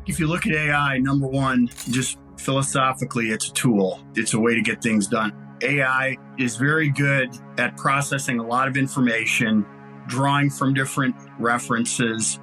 If you look at AI, number one, just philosophically, it's a tool. It's a way to get things done. AI is very good at processing a lot of information, drawing from different references.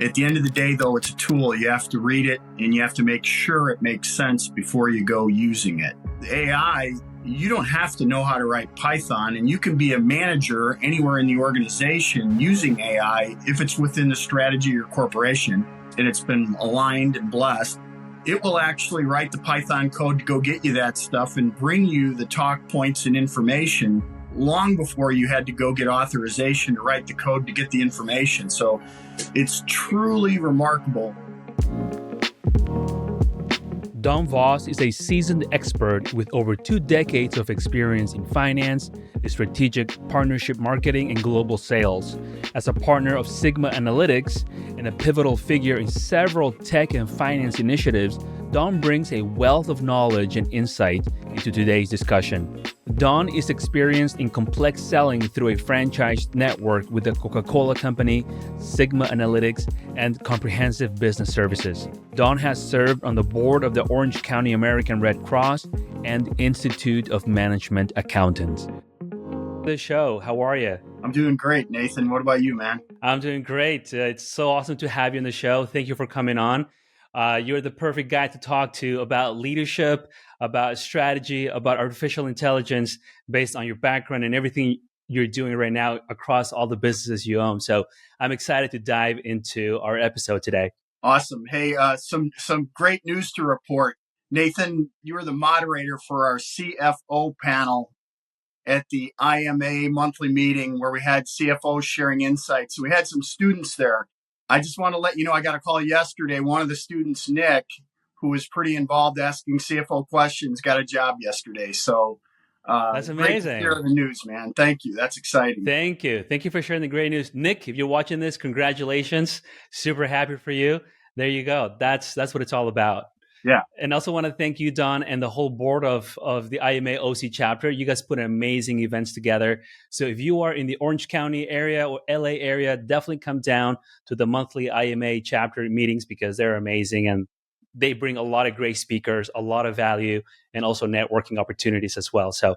At the end of the day, though, it's a tool. You have to read it and you have to make sure it makes sense before you go using it. AI, you don't have to know how to write Python, and you can be a manager anywhere in the organization using AI if it's within the strategy of your corporation and it's been aligned and blessed. It will actually write the Python code to go get you that stuff and bring you the talk points and information long before you had to go get authorization to write the code to get the information. So it's truly remarkable. Don Voss is a seasoned expert with over 2 decades of experience in finance, strategic partnership marketing, and global sales. As a partner of Sigma Analytics and a pivotal figure in several tech and finance initiatives, Don brings a wealth of knowledge and insight into today's discussion. Don is experienced in complex selling through a franchise network with the Coca-Cola Company, Sigma Analytics, and Comprehensive Business Services. Don has served on the board of the Orange County American Red Cross and Institute of Management Accountants. The show, how are you? I'm doing great, Nathan. What about you, man? I'm doing great. It's so awesome to have you on the show. Thank you for coming on. You're the perfect guy to talk to about leadership, about strategy, about artificial intelligence, based on your background and everything you're doing right now across all the businesses you own. So I'm excited to dive into our episode today. Awesome. Hey, some great news to report. Nathan, you were the moderator for our CFO panel at the IMA monthly meeting where we had CFOs sharing insights. So we had some students there. I just want to let you know, I got a call yesterday. One of the students, Nick, who was pretty involved asking CFO questions, got a job yesterday. So that's amazing. Great to hear the news, man. Thank you. That's exciting. Thank you. Thank you for sharing the great news. Nick, if you're watching this, congratulations. Super happy for you. There you go. That's what it's all about. Yeah. And also want to thank you, Don, and the whole board of the IMA OC chapter. You guys put amazing events together. So if you are in the Orange County area or LA area, definitely come down to the monthly IMA chapter meetings because they're amazing and they bring a lot of great speakers, a lot of value, and also networking opportunities as well. So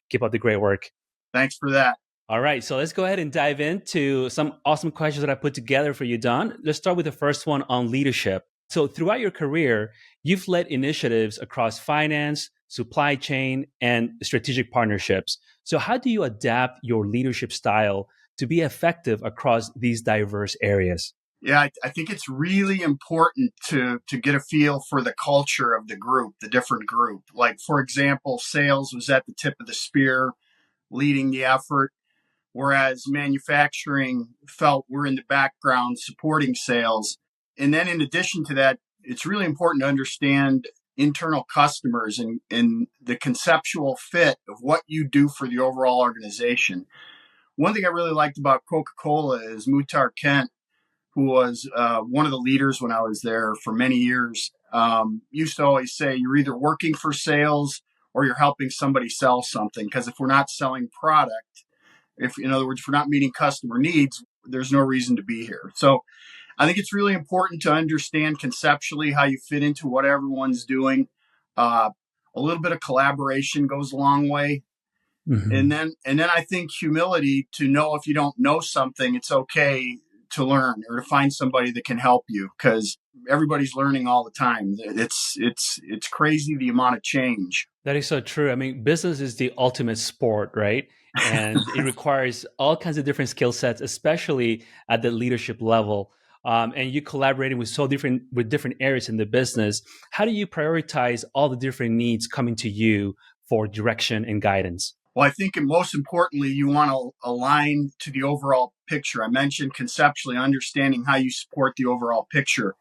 keep up the great work. Thanks for that. All right, so let's go ahead and dive into some awesome questions that I put together for you, Don. Let's start with the first one on leadership. So throughout your career, you've led initiatives across finance, supply chain, and strategic partnerships. So how do you adapt your leadership style to be effective across these diverse areas? Yeah, I think it's really important to get a feel for the culture of the group, the different group. Like, for example, sales was at the tip of the spear, leading the effort, whereas manufacturing felt we're in the background supporting sales. And then in addition to that, it's really important to understand internal customers and the conceptual fit of what you do for the overall organization. One thing I really liked about Coca-Cola is Muhtar Kent, who was one of the leaders when I was there for many years, used to always say, you're either working for sales or you're helping somebody sell something. Because if we're not selling product, if, in other words, if we're not meeting customer needs, there's no reason to be here. So I think it's really important to understand conceptually how you fit into what everyone's doing. A little bit of collaboration goes a long way. Mm-hmm. And then I think humility to know if you don't know something, it's okay to learn or to find somebody that can help you because everybody's learning all the time. It's crazy the amount of change. That is so true. I mean, business is the ultimate sport, right? And it requires all kinds of different skill sets, especially at the leadership level. And you collaborating with different areas in the business. How do you prioritize all the different needs coming to you for direction and guidance? Well, I think most importantly, you want to align to the overall picture. I mentioned conceptually understanding how you support the overall picture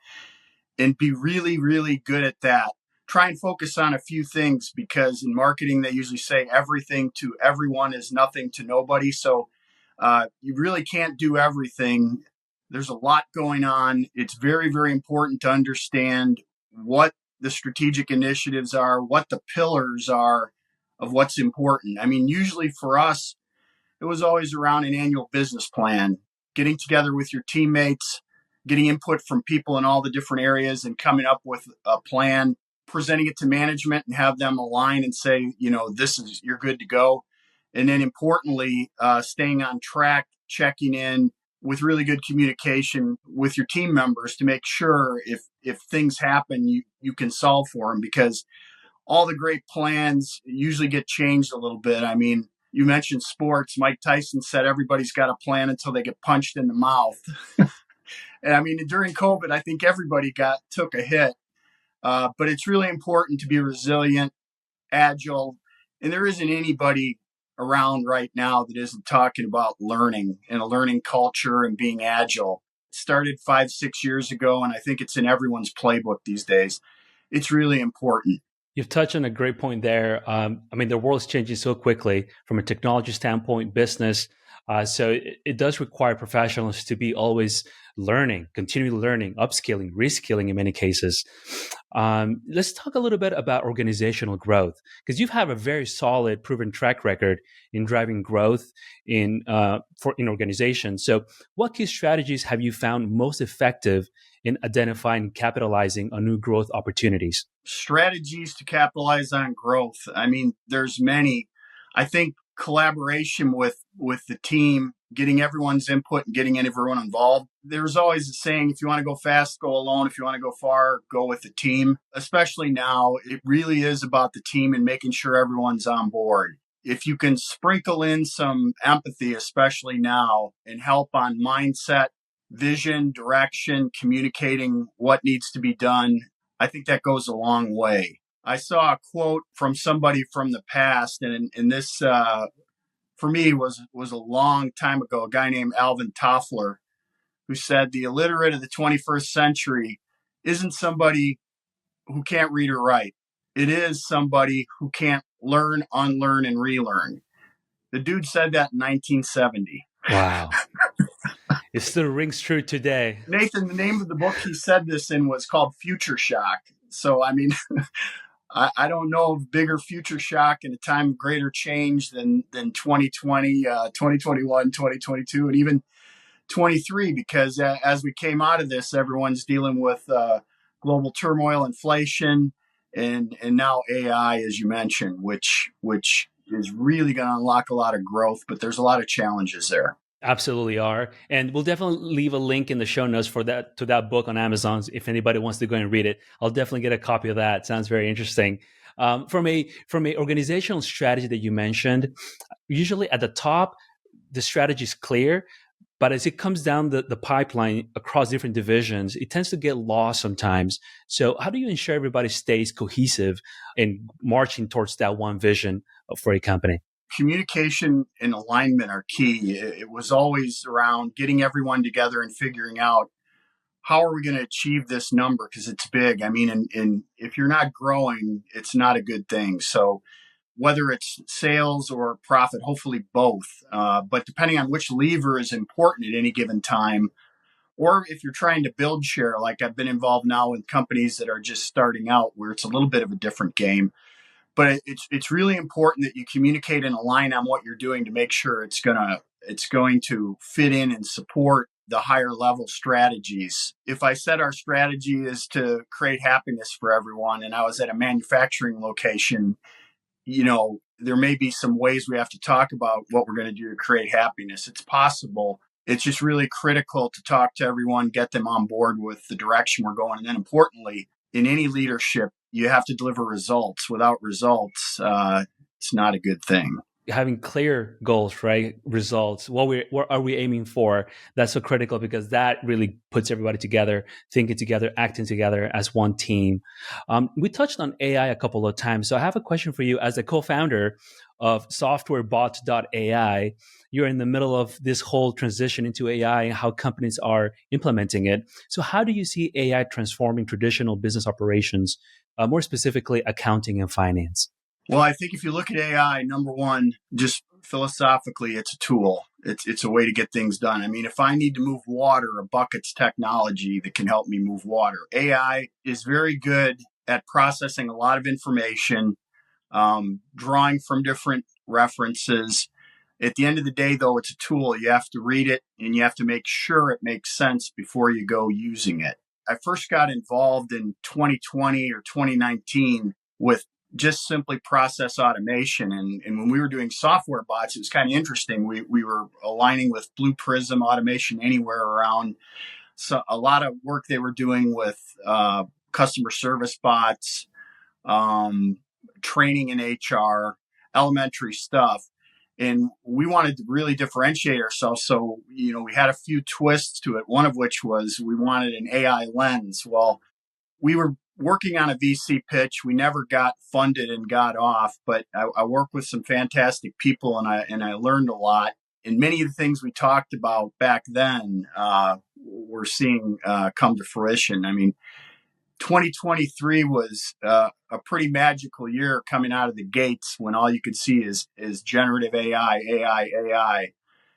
and be really, really good at that. Try and focus on a few things because in marketing, they usually say everything to everyone is nothing to nobody. So you really can't do everything. There's a lot going on. It's very, very important to understand what the strategic initiatives are, what the pillars are of what's important. I mean, usually for us, it was always around an annual business plan, getting together with your teammates getting input from people in all the different areas and coming up with a plan, presenting it to management and have them align and say, this is, you're good to go. And then importantly, staying on track, checking in with really good communication with your team members to make sure if things happen, you can solve for them, because all the great plans usually get changed a little bit. I mean, you mentioned sports. Mike Tyson said everybody's got a plan until they get punched in the mouth. And I mean, during COVID, I think everybody took a hit. But it's really important to be resilient, agile, and there isn't anybody around right now that isn't talking about learning and a learning culture and being agile. It started 5-6 years ago, and I think it's in everyone's playbook these days. It's really important. You've touched on a great point there. I mean, the world's changing so quickly from a technology standpoint, business. So it does require professionals to be always learning, continually learning, upskilling, reskilling in many cases. Let's talk a little bit about organizational growth, because you have a very solid, proven track record in driving growth in organizations. So, what key strategies have you found most effective in identifying and capitalizing on new growth opportunities? Strategies to capitalize on growth. I mean, there's many. I think collaboration with the team, getting everyone's input and getting everyone involved. There's always a saying, if you want to go fast, go alone. If you want to go far, go with the team. Especially now, it really is about the team and making sure everyone's on board. If you can sprinkle in some empathy, especially now, and help on mindset, vision, direction, communicating what needs to be done, I think that goes a long way. I saw a quote from somebody from the past, and this for me was a long time ago. A guy named Alvin Toffler, who said the illiterate of the 21st century isn't somebody who can't read or write. It is somebody who can't learn, unlearn, and relearn. The dude said that in 1970. Wow. It still rings true today. Nathan, the name of the book he said this in was called Future Shock. So, I mean, I don't know of bigger future shock in a time of greater change than 2020, 2021, 2022, and even 23, because as we came out of this, everyone's dealing with global turmoil, inflation, and now AI, as you mentioned, which is really going to unlock a lot of growth, but there's a lot of challenges there. Absolutely are. And we'll definitely leave a link in the show notes for that to that book on Amazon if anybody wants to go and read it. I'll definitely get a copy of that. Sounds very interesting. From a organizational strategy that you mentioned, usually at the top, the strategy is clear, but as it comes down the pipeline across different divisions, it tends to get lost sometimes. So how do you ensure everybody stays cohesive and marching towards that one vision for a company? Communication and alignment are key. It was always around getting everyone together and figuring out how are we going to achieve this number, because it's big. I mean, and if you're not growing, it's not a good thing. So whether it's sales or profit, hopefully both. But depending on which lever is important at any given time, or if you're trying to build share, like I've been involved now with companies that are just starting out, where it's a little bit of a different game. But it's really important that you communicate and align on what you're doing to make sure it's going to fit in and support the higher level strategies. If I said our strategy is to create happiness for everyone, and I was at a manufacturing location, there may be some ways we have to talk about what we're going to do to create happiness. It's possible. It's just really critical to talk to everyone, get them on board with the direction we're going. And then importantly, in any leadership, you have to deliver results. Without results, it's not a good thing. Having clear goals, right? Results. What are we aiming for? That's so critical, because that really puts everybody together, thinking together, acting together as one team. We touched on AI a couple of times. So I have a question for you as a co-founder of SoftwareBots.AI. You're in the middle of this whole transition into AI and how companies are implementing it. So how do you see AI transforming traditional business operations, more specifically accounting and finance? Well, I think if you look at AI, number one, just philosophically, it's a tool. It's a way to get things done. I mean, if I need to move water, a bucket's technology that can help me move water. AI is very good at processing a lot of information, drawing from different references, At the end of the day, though, it's a tool. You have to read it and you have to make sure it makes sense before you go using it. I first got involved in 2020 or 2019 with just simply process automation. And when we were doing software bots, it was kind of interesting. We were aligning with Blue Prism Automation Anywhere around a lot of work they were doing with customer service bots, um, training in HR, elementary stuff. And we wanted to really differentiate ourselves. So, we had a few twists to it, one of which was we wanted an AI lens. Well, we were working on a VC pitch. We never got funded and got off, but I worked with some fantastic people and I learned a lot. And many of the things we talked about back then, we're seeing come to fruition. I mean, 2023 was a pretty magical year coming out of the gates when all you could see is generative AI, AI, AI.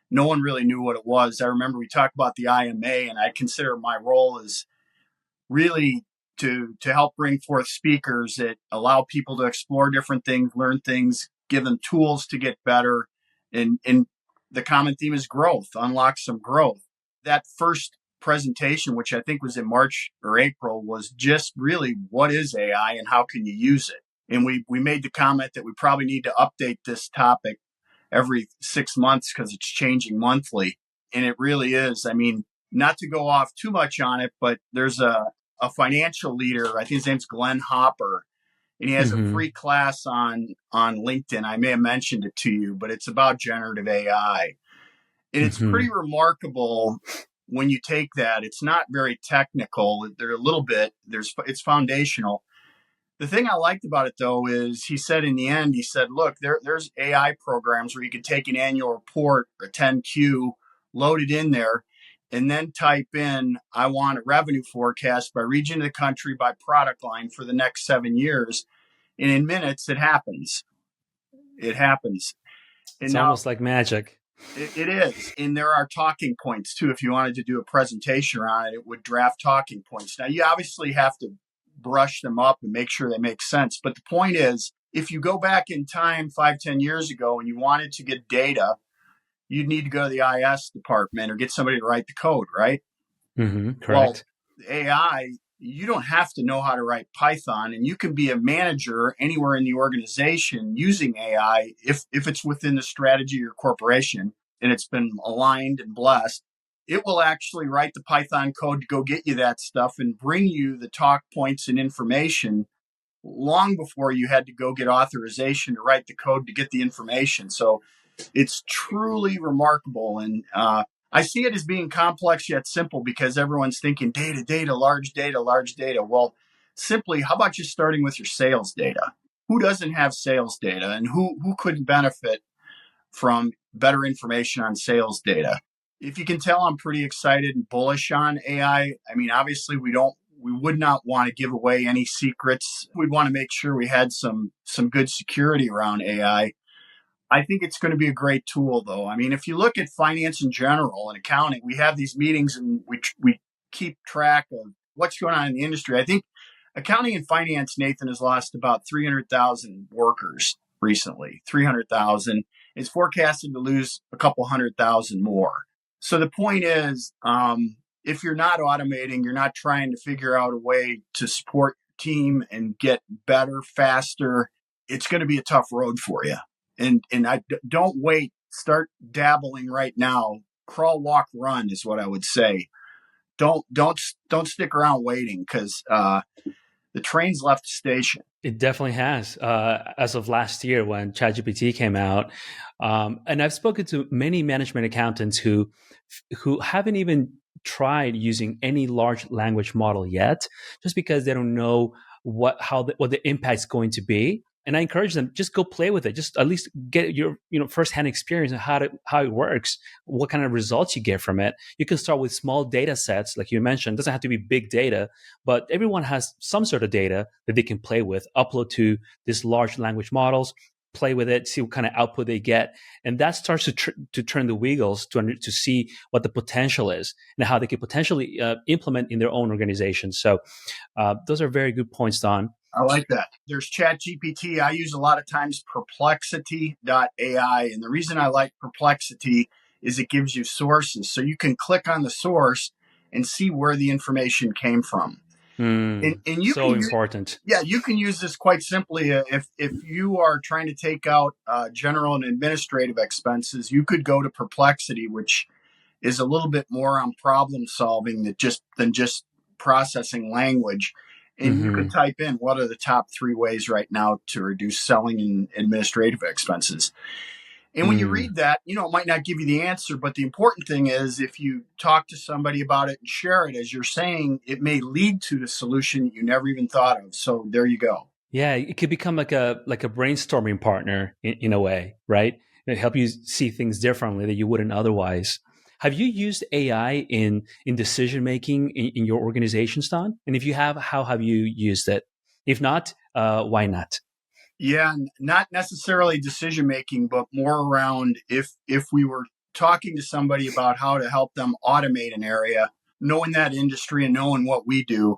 No one really knew what it was. I remember we talked about the IMA, and I consider my role as really to help bring forth speakers that allow people to explore different things, learn things, give them tools to get better. And the common theme is growth, unlock some growth. That first presentation, which I think was in March or April, was just really what is AI and how can you use it? And we made the comment that we probably need to update this topic every 6 months because it's changing monthly. And it really is. I mean, not to go off too much on it, but there's a financial leader. I think his name's Glenn Hopper, and he has a free class on LinkedIn. I may have mentioned it to you, but it's about generative AI. And it's pretty remarkable when you take that. It's not very technical. They're a little bit, it's foundational. The thing I liked about it, though, is he said in the end, he said, look, there's AI programs where you could take an annual report, a 10Q, load it in there, and then type in, I want a revenue forecast by region of the country, by product line for the next 7 years. And in minutes, it happens. It happens. And It's now almost like magic. it is. And there are talking points, too. If you wanted to do a presentation around it, it would draft talking points. Now, you obviously have to brush them up and make sure they make sense. But the point is, if you go back in time 5-10 years ago and you wanted to get data, you'd need to go to the IS department or get somebody to write the code, right? Correct. Well, AI, you don't have to know how to write Python, and you can be a manager anywhere in the organization using AI if it's within the strategy of your corporation and it's been aligned and blessed. It will actually write the Python code to go get you that stuff and bring you the talk points and information long before you had to go get authorization to write the code to get the information. So it's truly remarkable. And I see it as being complex yet simple because everyone's thinking data, data, large data, large data. Well, simply, how about just starting with your sales data? Who doesn't have sales data, and who could benefit from better information on sales data? If you can tell, I'm pretty excited and bullish on AI. I mean, obviously, we would not want to give away any secrets. We'd want to make sure we had some good security around AI. I think it's going to be a great tool, though. I mean, if you look at finance in general and accounting, we have these meetings and we keep track of what's going on in the industry. I think accounting and finance, Nathan, has lost about 300,000 workers recently. 300,000 is forecasted to lose a couple 100,000 more. So the point is, if you're not automating, you're not trying to figure out a way to support your team and get better, faster, it's going to be a tough road for you. And don't wait. Start dabbling right now. Crawl, walk, run is what I would say. Don't stick around waiting because the train's left the station. It definitely has. As of last year, when ChatGPT came out, and I've spoken to many management accountants who haven't even tried using any large language model yet, just because they don't know what the impact's going to be. And I encourage them, just go play with it. Just at least get your firsthand experience on how it works, what kind of results you get from it. You can start with small data sets, like you mentioned. It doesn't have to be big data, but everyone has some sort of data that they can play with, upload to these large language models, play with it, see what kind of output they get. And that starts to turn the wheels to see what the potential is and how they could potentially implement in their own organization. So those are very good points, Don. I like that. There's Chat GPT. I use a lot of times Perplexity.ai. And the reason I like Perplexity is it gives you sources. So you can click on the source and see where the information came from. And you So can use, important. yeah, you can use this quite simply. If you are trying to take out general and administrative expenses, you could go to Perplexity, which is a little bit more on problem solving than just processing language. And you could Hmm. type in what are the top 3 ways right now to reduce selling and administrative expenses. And when you read that, it might not give you the answer, but the important thing is if you talk to somebody about it and share it, as you're saying, it may lead to the solution that you never even thought of. So there you go. Yeah, it could become like a brainstorming partner in a way, right? It help you see things differently that you wouldn't otherwise. Have you used AI in decision making in your organization, Don? And if you have, how have you used it? If not, why not? Yeah, not necessarily decision making, but more around if we were talking to somebody about how to help them automate an area, knowing that industry and knowing what we do,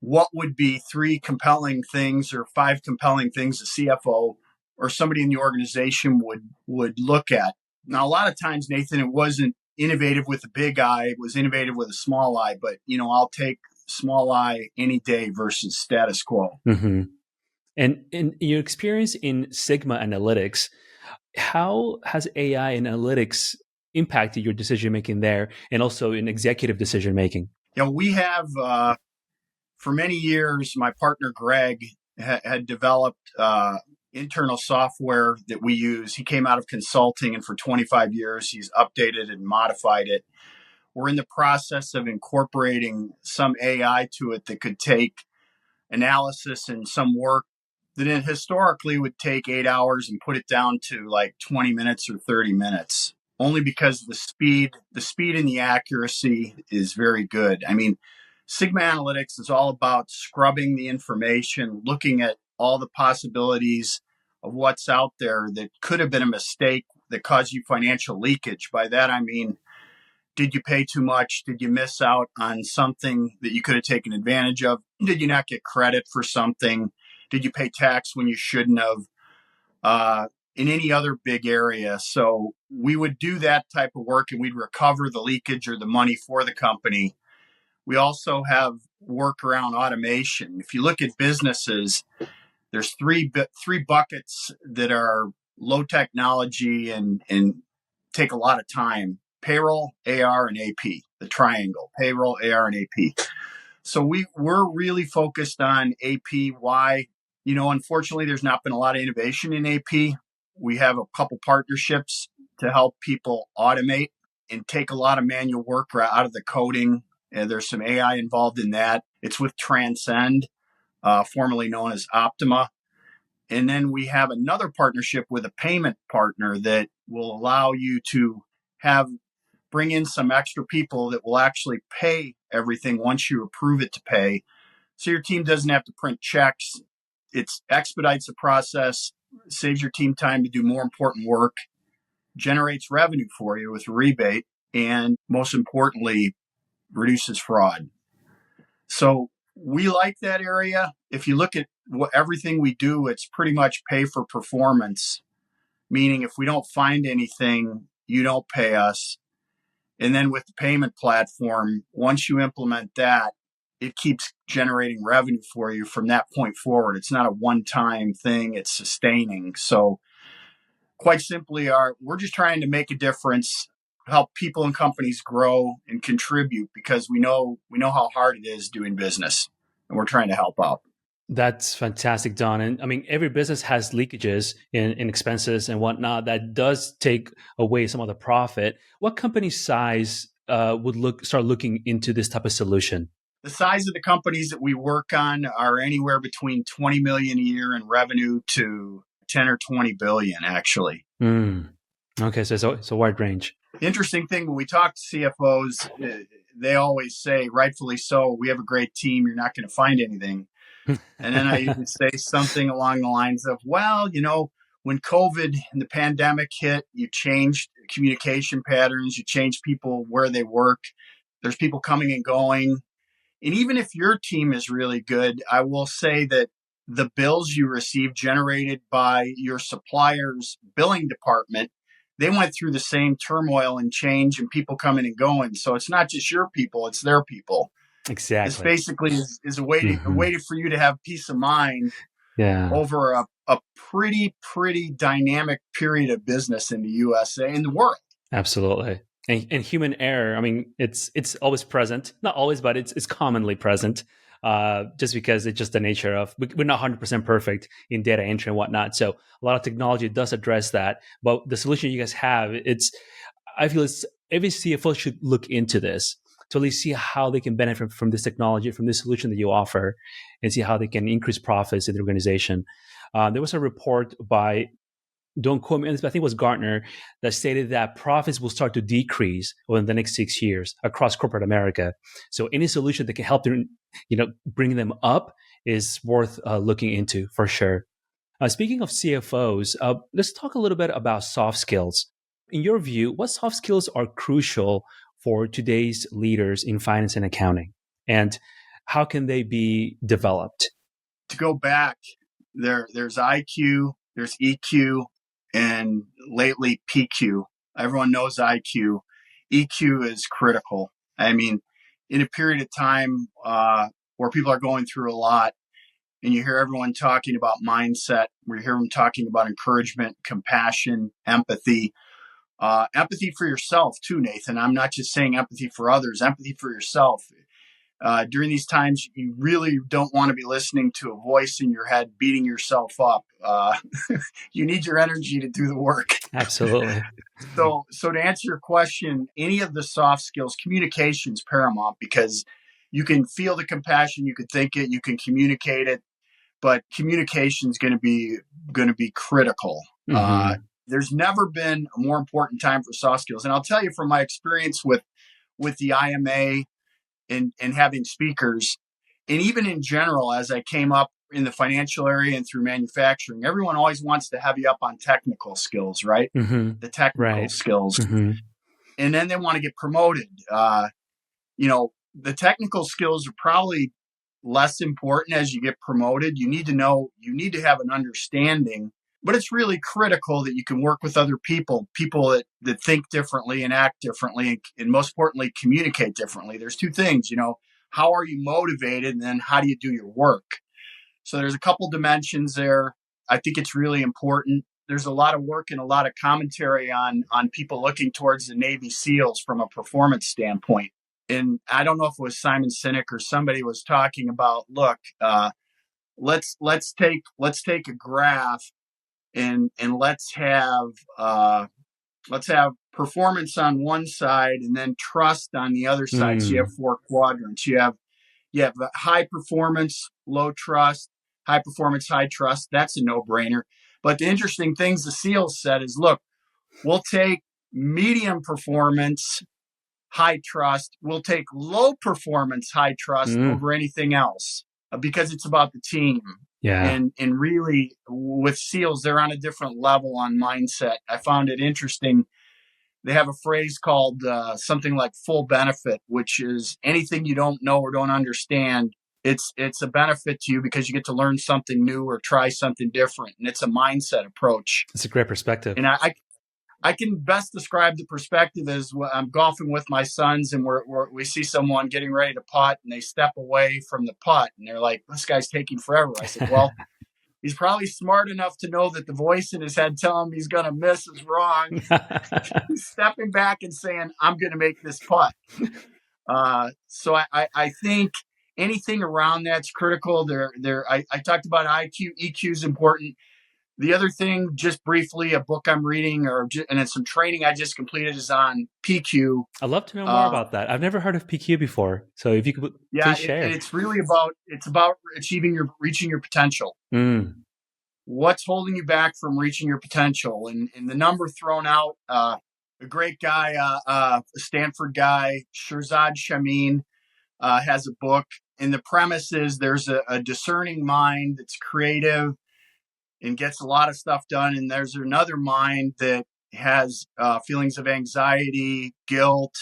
what would be 3 compelling things or 5 compelling things a CFO or somebody in the organization would look at. Now, a lot of times, Nathan, it wasn't innovative with a big I, it was innovative with a small I, but I'll take small I any day versus status quo. Hmm. And in your experience in Sigma Analytics, how has AI and analytics impacted your decision making there, and also in executive decision making? We have for many years, my partner Greg had developed internal software that we use. He came out of consulting, and for 25 years, he's updated and modified it. We're in the process of incorporating some AI to it that could take analysis and some work that it historically would take 8 hours and put it down to like 20 minutes or 30 minutes. Only because the speed and the accuracy is very good. I mean, Sigma Analytics is all about scrubbing the information, looking at all the possibilities of what's out there that could have been a mistake that caused you financial leakage. By that, I mean, did you pay too much? Did you miss out on something that you could have taken advantage of? Did you not get credit for something? Did you pay tax when you shouldn't have? In any other big area. So we would do that type of work and we'd recover the leakage or the money for the company. We also have work around automation. If you look at businesses, there's three buckets that are low technology and take a lot of time: payroll, AR, and AP. The triangle: payroll, AR, and AP. So we're really focused on AP. Why? Unfortunately, there's not been a lot of innovation in AP. We have a couple partnerships to help people automate and take a lot of manual work out of the coding. And there's some AI involved in that. It's with Transcend, formerly known as Optima. And then we have another partnership with a payment partner that will allow you to have bring in some extra people that will actually pay everything once you approve it to pay. So your team doesn't have to print checks. It expedites the process, saves your team time to do more important work, generates revenue for you with a rebate, and most importantly, reduces fraud. So we like that area. If you look at everything we do, it's pretty much pay for performance, meaning if we don't find anything, you don't pay us. And then with the payment platform, once you implement that, it keeps generating revenue for you from that point forward. It's not a one-time thing, it's sustaining. So quite simply, we're just trying to make a difference, help people and companies grow and contribute because we know how hard it is doing business, and we're trying to help out. That's fantastic, Don. And I mean, every business has leakages in expenses and whatnot that does take away some of the profit. What company size would start looking into this type of solution? The size of the companies that we work on are anywhere between 20 million a year in revenue to 10 or 20 billion actually. Mm. Okay, so it's a wide range. The interesting thing when we talk to CFOs, they always say, rightfully so, we have a great team, you're not going to find anything. And then I usually say something along the lines of, well, when COVID and the pandemic hit, you changed communication patterns, you changed people where they work. There's people coming and going. And even if your team is really good, I will say that the bills you receive generated by your supplier's billing department, they went through the same turmoil and change and people coming and going. So it's not just your people, it's their people. It's Exactly. basically is a way for you to have peace of mind Yeah. over a pretty dynamic period of business in the USA, in the world. Absolutely. And human error, I mean, it's always present. Not always, but it's commonly present. Just because it's just the nature of we're not 100% perfect in data entry and whatnot. So a lot of technology does address that. But the solution you guys have, I feel every CFO should look into this to at least see how they can benefit from this technology, from this solution that you offer, and see how they can increase profits in the organization. There was a report by, don't quote me on this, but I think it was Gartner, that stated that profits will start to decrease over the next 6 years across corporate America. So any solution that can help them, bring them up is worth looking into for sure. Speaking of CFOs, let's talk a little bit about soft skills. In your view, what soft skills are crucial for today's leaders in finance and accounting, and how can they be developed? To go back, there's IQ, there's EQ, and lately PQ. Everyone knows IQ. EQ is critical. I mean, in a period of time where people are going through a lot, and you hear everyone talking about mindset, we hear them talking about encouragement, compassion, empathy. Empathy for yourself too, Nathan. I'm not just saying empathy for others, empathy for yourself. During these times, you really don't want to be listening to a voice in your head beating yourself up. You need your energy to do the work. Absolutely. So to answer your question, any of the soft skills, communication is paramount because you can feel the compassion, you can think it, you can communicate it, but communication is going to be critical. Mm-hmm. There's never been a more important time for soft skills, and I'll tell you from my experience with the IMA and having speakers, and even in general, as I came up in the financial area and through manufacturing, everyone always wants to have you up on technical skills, right? Mm-hmm. The technical Right. skills, Mm-hmm. and then they want to get promoted. The technical skills are probably less important as you get promoted. You need to have an understanding, but it's really critical that you can work with other people that think differently and act differently, and most importantly, communicate differently. There's two things, how are you motivated, and then how do you do your work? So there's a couple dimensions there. I think it's really important. There's a lot of work and a lot of commentary on people looking towards the Navy SEALs from a performance standpoint. And I don't know if it was Simon Sinek or somebody was talking about, look, let's take a graph and let's have performance on one side and then trust on the other side. So you have four quadrants. You have high performance, low trust, high performance, high trust. That's a no-brainer. But the interesting things the SEALs said is, look, we'll take medium performance, high trust. We'll take low performance, high trust over anything else because it's about the team. Yeah. And really, with SEALs, they're on a different level on mindset. I found it interesting. They have a phrase called something like full benefit, which is anything you don't know or don't understand. It's a benefit to you because you get to learn something new or try something different. And it's a mindset approach. It's a great perspective. And I can best describe the perspective as I'm golfing with my sons and we see someone getting ready to putt and they step away from the putt and they're like, this guy's taking forever. I said, well, he's probably smart enough to know that the voice in his head telling him he's going to miss is wrong. He's stepping back and saying, I'm going to make this putt. So I think anything around that's critical. I talked about IQ, EQ is important. The other thing, just briefly, a book I'm reading and it's some training I just completed is on PQ. I'd love to know more about that. I've never heard of PQ before. So if you could please share. It's really about reaching your potential. What's holding you back from reaching your potential? And the number thrown out, a great guy, a Stanford guy, Shirzad Shamin, has a book. And the premise is there's a discerning mind that's creative and gets a lot of stuff done. And there's another mind that has feelings of anxiety, guilt,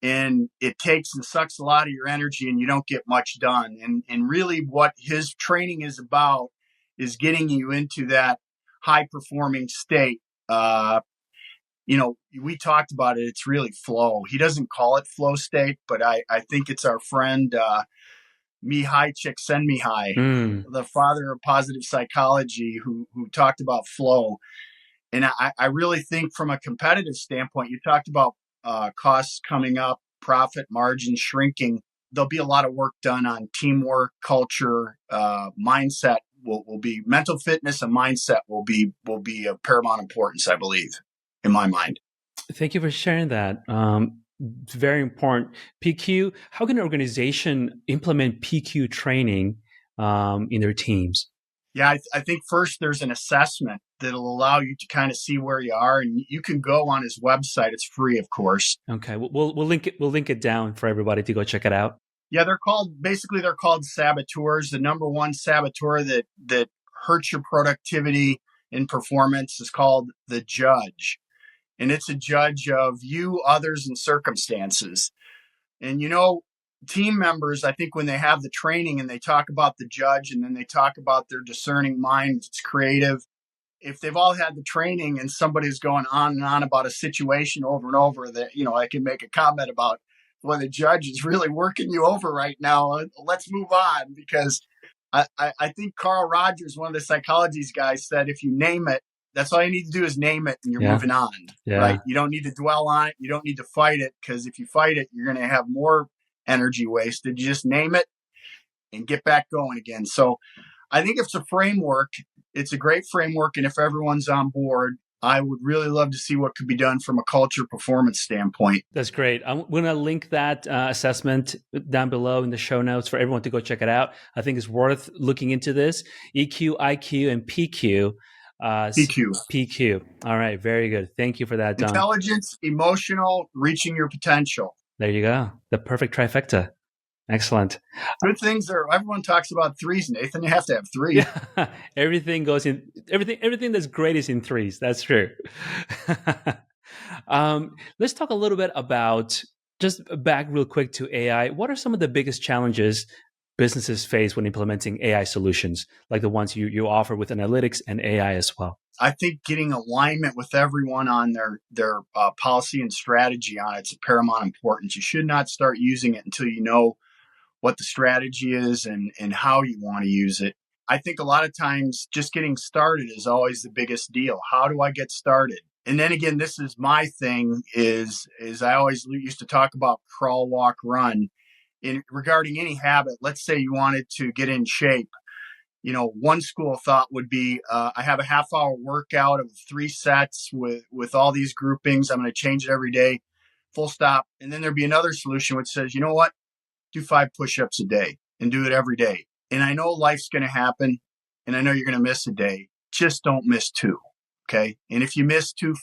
and it takes and sucks a lot of your energy and you don't get much done. And really what his training is about is getting you into that high performing state. We talked about it. It's really flow. He doesn't call it flow state, but I think it's our friend Mihai Csikszentmihalyi, Mm. the father of positive psychology, who talked about flow. And I really think from a competitive standpoint, you talked about costs coming up, profit margin shrinking. There'll be a lot of work done on teamwork, culture, mindset. Will be mental fitness and mindset will be of paramount importance, I believe, in my mind. Thank you for sharing that. It's very important. PQ, how can an organization implement PQ training in their teams? Yeah, I think first there's an assessment that'll allow you to kind of see where you are, and you can go on his website. It's free, of course. Okay, we'll link it. We'll link it down for everybody to go check it out. Yeah, they're called saboteurs. The number one saboteur that hurts your productivity and performance is called the judge, and it's a judge of you, others, and circumstances. And team members, I think when they have the training and they talk about the judge and then they talk about their discerning mind, it's creative. If they've all had the training and somebody's going on and on about a situation over and over, that I can make a comment about, well, the judge is really working you over right now. Let's move on, because I think Carl Rogers, one of the psychology guys, said if you name it, that's all you need to do is name it and you're Yeah, moving on, yeah, right? You don't need to dwell on it. You don't need to fight it, because if you fight it, you're going to have more energy wasted. You just name it and get back going again. So I think it's a framework. It's a great framework. And if everyone's on board, I would really love to see what could be done from a culture performance standpoint. that's great. I'm going to link that assessment down below in the show notes for everyone to go check it out. I think it's worth looking into this. EQ, IQ, and PQ. PQ. PQ. All right, very good. Thank you for that, Don. Intelligence, emotional, reaching your potential. There you go. The perfect trifecta. Excellent. Good things are, everyone talks about threes, Nathan. You have to have three. Yeah, everything goes in. Everything that's great is in threes. That's true. Let's talk a little bit about, just back real quick to AI. What are some of the biggest challenges businesses face when implementing AI solutions, like the ones you offer with analytics and AI as well? I think getting alignment with everyone on their policy and strategy on it's of paramount importance. You should not start using it until you know what the strategy is and how you want to use it. I think a lot of times just getting started is always the biggest deal. How do I get started? And then again, this is my thing is I always used to talk about crawl, walk, run. Regarding any habit, let's say you wanted to get in shape. One school of thought would be, I have a half-hour workout of 3 sets with all these groupings. I'm going to change it every day, full stop. And then there'd be another solution which says, you know what? Do 5 push-ups a day and do it every day. And I know life's going to happen, and I know you're going to miss a day. Just don't miss 2, okay? And if you miss 2,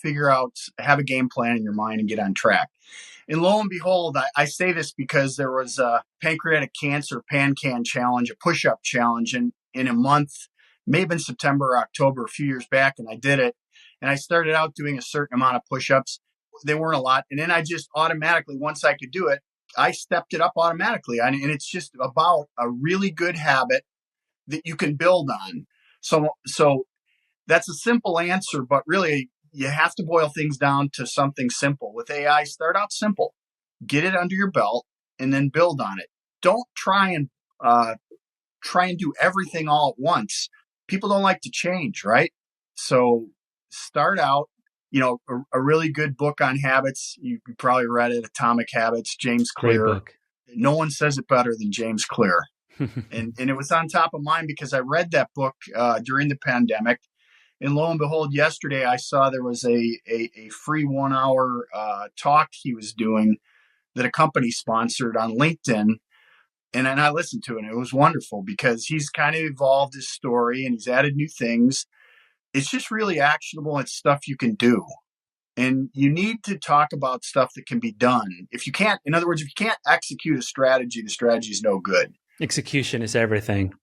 have a game plan in your mind and get on track. And lo and behold, I say this because there was a pancreatic cancer PanCan challenge, a push-up challenge, and in a month, maybe in September or October, a few years back, and I did it. And I started out doing a certain amount of push-ups. They weren't a lot. And then I just automatically, once I could do it, I stepped it up automatically. And it's just about a really good habit that you can build on. So that's a simple answer, but really you have to boil things down to something simple. With AI, start out simple, get it under your belt, and then build on it. Don't try and do everything all at once. People don't like to change, right? So start out, a really good book on habits. You probably read it, Atomic Habits, James Great Clear. book. No one says it better than James Clear. and it was on top of mine because I read that book during the pandemic. And lo and behold, yesterday I saw there was a free 1-hour talk he was doing that a company sponsored on LinkedIn. And then I listened to it, and it was wonderful because he's kind of evolved his story and he's added new things. It's just really actionable. It's stuff you can do. And you need to talk about stuff that can be done. If you can't, in other words, if you can't execute a strategy, the strategy is no good. Execution is everything.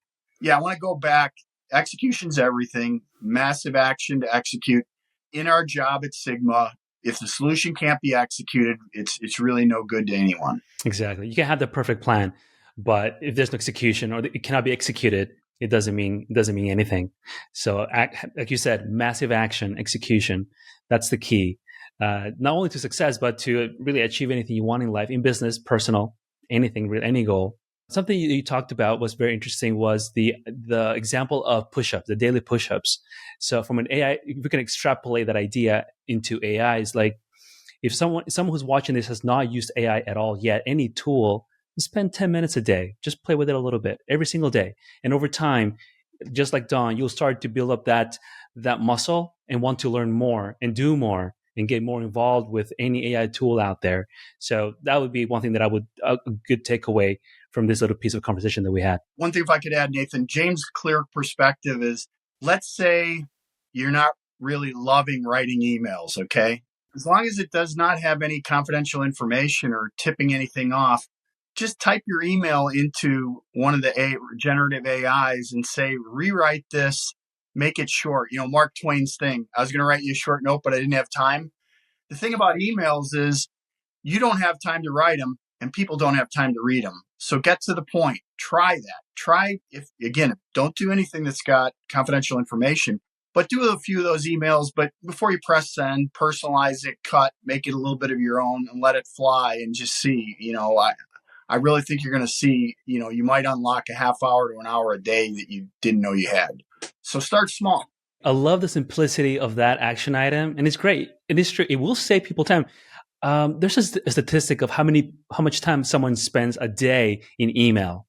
Yeah, I want to go back. Execution's everything. Massive action to execute. In our job at Sigma, if the solution can't be executed, it's really no good to anyone. Exactly. You can have the perfect plan, but if there's no execution or it cannot be executed, it doesn't mean anything. So, like you said, massive action, execution. That's the key, not only to success, but to really achieve anything you want in life, in business, personal, anything, any goal. Something you talked about was very interesting. Was the example of push-ups, the daily push-ups. So, from an AI, if we can extrapolate that idea into AI, is like if someone who's watching this has not used AI at all yet, any tool, spend 10 minutes a day. Just play with it a little bit every single day. And over time, just like Don, you'll start to build up that muscle and want to learn more and do more and get more involved with any AI tool out there. So that would be one thing that I would a good takeaway from this little piece of conversation that we had. One thing, if I could add, Nathan, James' clear perspective is, let's say you're not really loving writing emails, okay? As long as it does not have any confidential information or tipping anything off, just type your email into one of the generative AIs and say, rewrite this, make it short. You know, Mark Twain's thing, I was going to write you a short note, but I didn't have time. The thing about emails is you don't have time to write them and people don't have time to read them. So get to the point. Try that. Try, don't do anything that's got confidential information, but do a few of those emails. But before you press send, personalize it, cut, make it a little bit of your own and let it fly and just see. I really think you're going to see, you might unlock a half hour to an hour a day that you didn't know you had. So start small. I love the simplicity of that action item. And it's great. It is true. It will save people time. There's a statistic of how much time someone spends a day in email.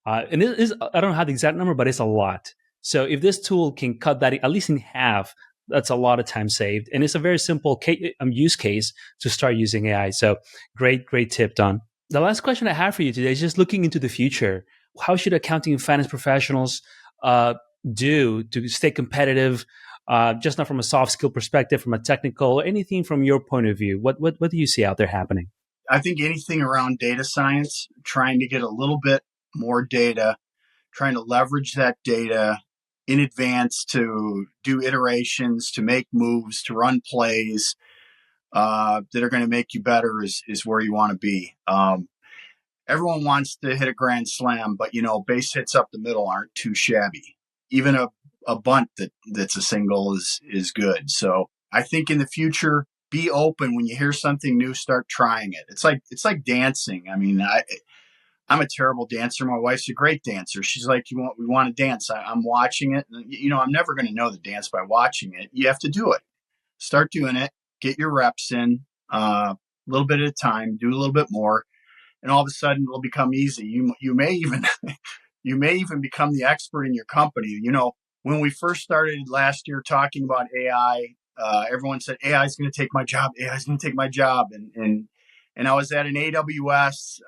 And it is, I don't have the exact number, but it's a lot. So if this tool can cut that at least in half, that's a lot of time saved. And it's a very simple use case to start using AI. So great tip, Don. The last question I have for you today is just looking into the future. How should accounting and finance professionals do to stay competitive, just not from a soft skill perspective, from a technical, or anything from your point of view? What do you see out there happening? I think anything around data science, trying to get a little bit more data, trying to leverage that data in advance to do iterations, to make moves, to run plays that are going to make you better is where you want to be. Everyone wants to hit a grand slam, but base hits up the middle aren't too shabby. Even a bunt that's a single is good. So I think in the future, be open when you hear something new. Start trying it. It's like dancing. I mean, I'm a terrible dancer. My wife's a great dancer. She's like, we want to dance. I'm watching it. I'm never going to know the dance by watching it. You have to do it. Start doing it. Get your reps in a little bit at a time. Do a little bit more, and all of a sudden it'll become easy. You may even you may even become the expert in your company. When we first started last year talking about AI, everyone said AI is going to take my job. AI is going to take my job, and I was at an AWS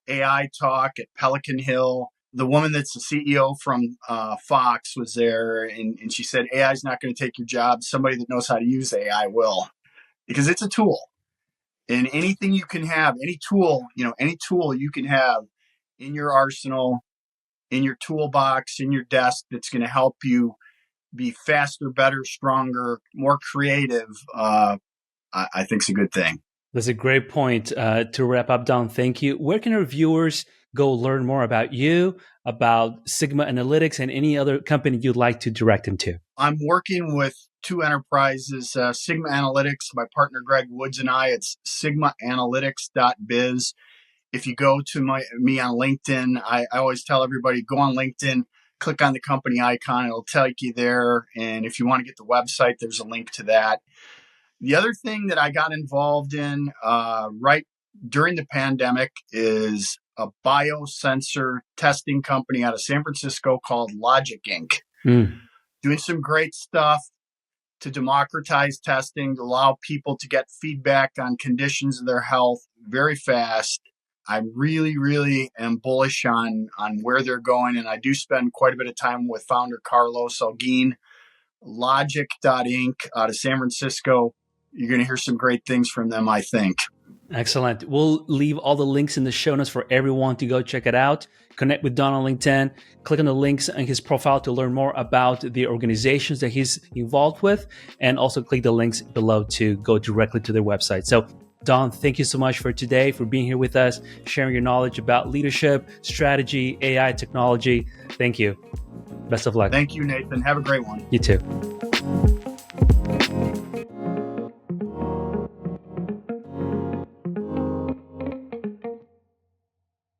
AI talk at Pelican Hill. The woman that's the CEO from Fox was there, and she said, AI is not going to take your job. Somebody that knows how to use AI will, because it's a tool. And anything you can have, any tool you can have in your arsenal, in your toolbox, in your desk that's going to help you be faster, better, stronger, more creative, I think it's a good thing. That's a great point to wrap up, Don. Thank you. Where can our viewers go learn more about you, about Sigma Analytics, and any other company you'd like to direct them to? I'm working with two enterprises, Sigma Analytics, my partner Greg Woods and I. It's sigmaanalytics.biz. If you go to me on LinkedIn, I always tell everybody, go on LinkedIn, click on the company icon. It'll take you there. And if you want to get the website, there's a link to that. The other thing that I got involved in right during the pandemic is a biosensor testing company out of San Francisco called Logic Inc. Doing some great stuff to democratize testing, to allow people to get feedback on conditions of their health very fast. I really, really am bullish on where they're going, and I do spend quite a bit of time with founder Carlos Alguin. Logic.inc out of San Francisco. You're going to hear some great things from them, I think. Excellent. We'll leave all the links in the show notes for everyone to go check it out. Connect with Don on LinkedIn. Click on the links in his profile to learn more about the organizations that he's involved with, and also click the links below to go directly to their website. So Don, thank you so much for today, for being here with us, sharing your knowledge about leadership, strategy, AI technology. Thank you. Best of luck. Thank you, Nathan. Have a great one. You too.